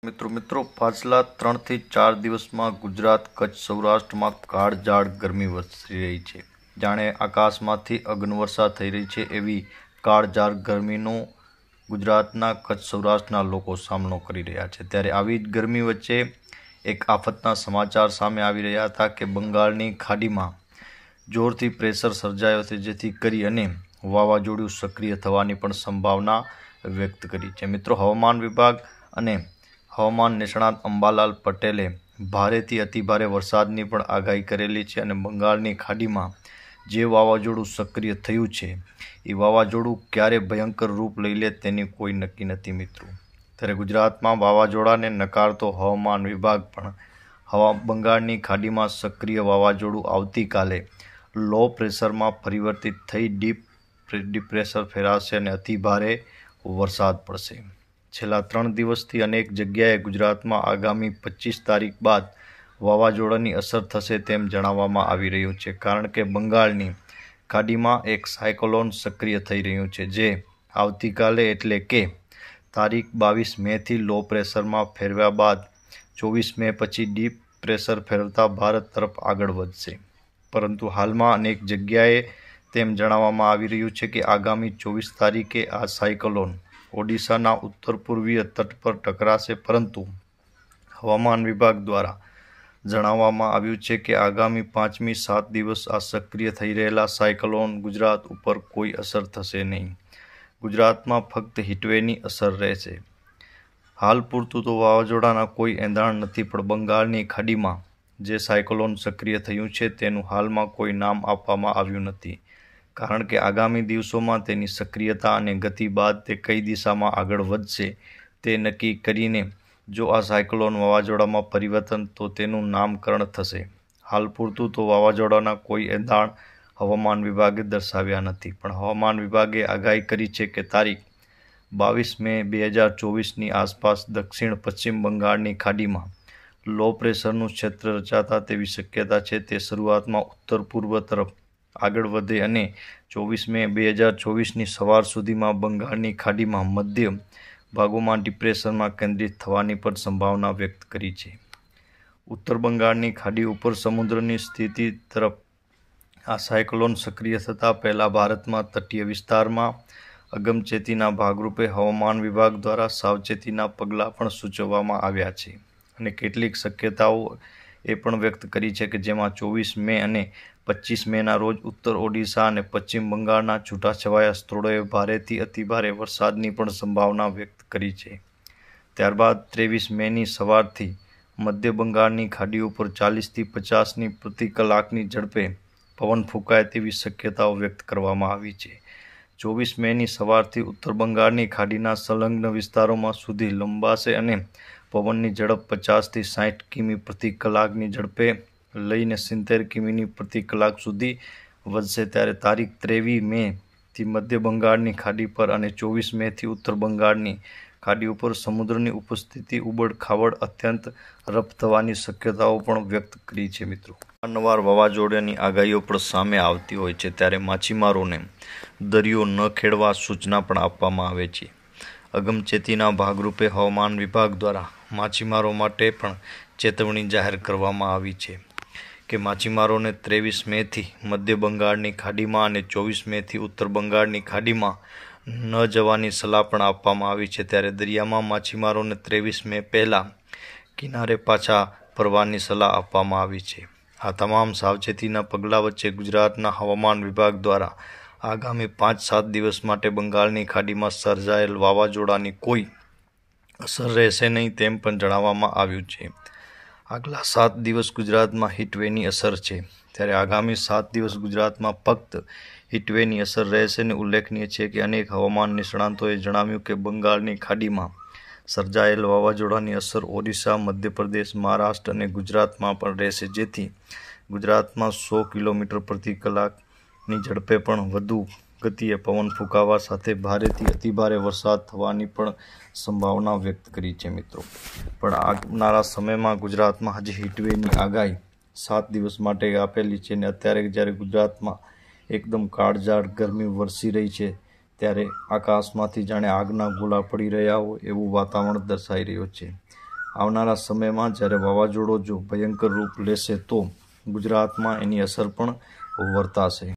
મિત્રો પાછલા 3 થી 4 દિવસમાં ગુજરાત કચ્છ સૌરાષ્ટ્રમાં કાળઝાળ ગરમી વરસી રહી છે। જાણે આકાશમાંથી અગ્નિવર્ષા થઈ રહી છે એવી કાળઝાળ ગરમીનો ગુજરાતના કચ્છ સૌરાષ્ટ્રના લોકો સામનો કરી રહ્યા છે। ત્યારે આવી જ ગરમી વચ્ચે એક આફતના સમાચાર સામે આવી રહ્યા હતા કે બંગાળની ખાડીમાં જોરથી પ્રેશર સર્જાયો છે, જેથી કરી અને વાવાઝોડું સક્રિય થવાની પણ સંભાવના વ્યક્ત કરી છે। મિત્રો, હવામાન વિભાગ અને હવામાન નિષ્ણાત અંબાલાલ પટેલે ભારેથી અતિભારે વરસાદની પણ આગાહી કરેલી છે અને બંગાળની ખાડીમાં જે વાવાઝોડું સક્રિય થયું છે એ વાવાઝોડું ક્યારે ભયંકર રૂપ લઈ લે તેની કોઈ નક્કી નથી। મિત્રો, ત્યારે ગુજરાતમાં વાવાઝોડાને નકારતો હવામાન વિભાગ પણ બંગાળની ખાડીમાં સક્રિય વાવાઝોડું આવતીકાલે લો પ્રેશરમાં પરિવર્તિત થઈ ડીપ ડિપ્રેશન ફેરાશે અને અતિભારે વરસાદ પડશે। છેલ્લા 3 દિવસથી અનેક જગ્યાએ ગુજરાતમાં આગામી 25 તારીખ બાદ વાવાઝોડાની અસર થશે તેમ જણાવવામાં આવી રહ્યું છે, કારણ કે બંગાળની ખાડીમાં એક સાયક્લોન સક્રિય થઈ રહ્યું છે, જે આવતીકાલે એટલે કે તારીખ 22 મેથી લો પ્રેશરમાં ફેરવ્યા બાદ 24 મે પછી ડીપ પ્રેશર ફેરવતા ભારત તરફ આગળ વધશે। પરંતુ હાલમાં અનેક જગ્યાએ તેમ જણાવવામાં આવી રહ્યું છે કે આગામી 24 તારીખે આ સાયક્લોન ઓડિશાના ઉત્તર પૂર્વીય તટ પર ટકરાશે, પરંતુ હવામાન વિભાગ દ્વારા જણાવવામાં આવ્યું છે કે આગામી 5મી 7 દિવસ આ સક્રિય થઈ રહેલા સાયક્લોન ગુજરાત ઉપર કોઈ અસર થશે નહીં। ગુજરાતમાં ફક્ત હીટવેવની અસર રહેશે। હાલ પૂરતું તો વાવાઝોડાના કોઈ એંધાણ નથી, પણ બંગાળની ખાડીમાં જે સાયક્લોન સક્રિય થયું છે તેનું હાલમાં કોઈ નામ આપવામાં આવ્યું નથી, કારણ કે આગામી દિવસોમાં તેની સક્રિયતા અને ગતિ બાદ તે કઈ દિશામાં આગળ વધશે તે નક્કી કરીને જો આ સાયક્લોન વાવાઝોડામાં પરિવર્તન તો તેનું નામકરણ થશે। હાલ પૂરતું તો વાવાઝોડાના કોઈ એંધાણ હવામાન વિભાગે દર્શાવ્યા નથી, પણ હવામાન વિભાગે આગાહી કરી છે કે તારીખ 22 મે 2024ની આસપાસ દક્ષિણ પશ્ચિમ બંગાળની ખાડીમાં લો પ્રેશરનું ક્ષેત્ર રચાતા તેવી શક્યતા છે। તે શરૂઆતમાં ઉત્તર પૂર્વ તરફ આગળ વધે અને 24 મે 2024ની સવાર સુધીમાં બંગાળની ખાડીમાં મધ્ય ભાગોમાં ડિપ્રેશનમાં કેન્દ્રિત થવાની પણ સંભાવના વ્યક્ત કરી છે। ઉત્તર બંગાળની ખાડી ઉપર સમુદ્રની સ્થિતિ તરફ આ સાયક્લોન સક્રિય થતાં પહેલાં ભારતમાં તટીય વિસ્તારમાં અગમચેતીના ભાગરૂપે હવામાન વિભાગ દ્વારા સાવચેતીના પગલાં પણ સૂચવવામાં આવ્યા છે અને કેટલીક શક્યતાઓ એ પણ વ્યક્ત કરી છે કે જેમાં 24 મે અને 25 મેના રોજ ઉત્તર ઓડિશા અને પશ્ચિમ બંગાળના છૂટાછવાયા સ્થળોએ ભારેથી અતિભારે વરસાદની પણ સંભાવના વ્યક્ત કરી છે। ત્યારબાદ 23 મેની સવારથી મધ્ય બંગાળની ખાડી ઉપર 40થી 50ની પ્રતિ કલાકની ઝડપે પવન ફૂંકાય તેવી શક્યતાઓ વ્યક્ત કરવામાં આવી છે। 24 મેની સવારથી ઉત્તર બંગાળની ખાડીના સંલગ્ન વિસ્તારોમાં સુધી લંબાશે અને પવનની ઝડપ 50થી 60 કિમી પ્રતિ કલાકની ઝડપે લઈને 70 કિમી પ્રતિ કલાક સુધી વધશે। ત્યારે તારીખ 23 મેથી મધ્ય બંગાળની ખાડી પર અને 24 મેથી ઉત્તર બંગાળની ખાડી ઉપર સમુદ્રની ઉપસ્થિતિ ઉબડ-ખાબડ અત્યંત રફ થવાની શક્યતાઓ પણ વ્યક્ત કરી છે। મિત્રો, અવારનવાર વાવાઝોડાની આગાહીઓ પણ સામે આવતી હોય છે, ત્યારે માછીમારોને દરિયો ન ખેડવા સૂચના પણ આપવામાં આવે છે। અગમચેતીના ભાગરૂપે હવામાન વિભાગ દ્વારા માછીમારો માટે પણ ચેતવણી જાહેર કરવામાં આવી છે કે માછીમારોને 23 મેથી મધ્ય બંગાળની ખાડીમાં અને 24 મેથી ઉત્તર બંગાળની ખાડીમાં ન જવાની સલાહ પણ આપવામાં આવી છે। ત્યારે દરિયામાં માછીમારોને 23 મે પહેલાં કિનારે પાછા ફરવાની સલાહ આપવામાં આવી છે। આ તમામ સાવચેતીના પગલાં વચ્ચે ગુજરાતના હવામાન વિભાગ દ્વારા આગામી 5-7 દિવસ માટે બંગાળની ખાડીમાં સર્જાયેલ વાવાઝોડાની કોઈ અસર રહેશે નહીં તેમ પણ જણાવવામાં આવ્યું છે। આગલા 7 દિવસ ગુજરાતમાં હીટવેવની અસર છે, ત્યારે આગામી 7 દિવસ ગુજરાતમાં ફક્ત હીટવેવની અસર રહેશે અને ઉલ્લેખનીય છે કે અનેક હવામાન નિષ્ણાતોએ જણાવ્યું કે બંગાળની ખાડીમાં સર્જાયેલ વાવાઝોડાની અસર ઓડિશા, મધ્યપ્રદેશ, મહારાષ્ટ્ર અને ગુજરાતમાં પણ રહેશે, જેથી ગુજરાતમાં 100 કિલોમીટર પ્રતિ કલાકની ઝડપે પણ વધુ ગતિએ પવન ફૂંકાવા સાથે ભારેથી અતિભારે વરસાદ થવાની પણ સંભાવના વ્યક્ત કરી છે। મિત્રો, પણ આવનારા સમયમાં ગુજરાતમાં હજી હીટવેવની આગાહી 7 દિવસ માટે આપેલી છે અને અત્યારે જ્યારે ગુજરાતમાં એકદમ કાળઝાળ ગરમી વરસી રહી છે, ત્યારે આકાશમાંથી જાણે આગના ગોળા પડી રહ્યા હોય એવું વાતાવરણ દર્શાઈ રહ્યું છે। આવનારા સમયમાં જ્યારે વાવાઝોડું જો ભયંકર રૂપ લેશે તો ગુજરાતમાં એની અસર પણ વર્તાશે।